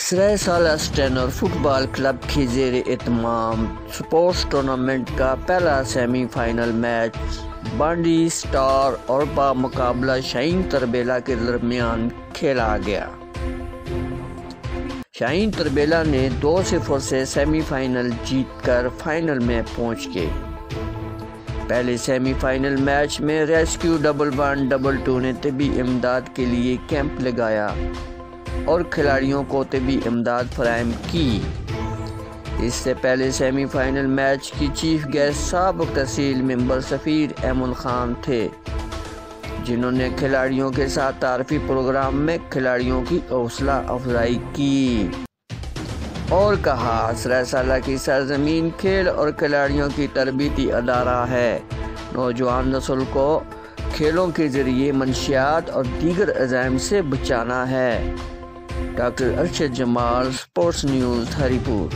سرہ سالہ اسٹینر فٹ بال کلب کے زیر اہتمام سپورٹس ٹورنامنٹ کا پہلا سیمی فائنل میچ بانڈی اسٹار اور بمقابلہ شاہین تربیلا کے درمیان کھیلا گیا۔ شاہین تربیلا نے 2-0 سے سیمی فائنل جیت کر فائنل میں پہنچ گئے۔ پہلے سیمی فائنل میچ میں ریسکیو 11-2 نے طبی امداد کے لیے کیمپ لگایا اور کھلاڑیوں کو طبی امداد فراہم کی۔ اس سے پہلے سیمی فائنل میچ کی چیف گیسٹ سابق تحصیل ممبر سفیر ایمن خان تھے، جنہوں نے کھلاڑیوں کے ساتھ تعارفی پروگرام میں کھلاڑیوں کی حوصلہ افزائی کی اور کہا، سرہ سالہ کی سرزمین کھیل اور کھلاڑیوں کی تربیتی ادارہ ہے۔ نوجوان نسل کو کھیلوں کے ذریعے منشیات اور دیگر عزائم سے بچانا ہے۔ ڈاکٹر ارشد جمال، سپورٹس نیوز، ہری پور۔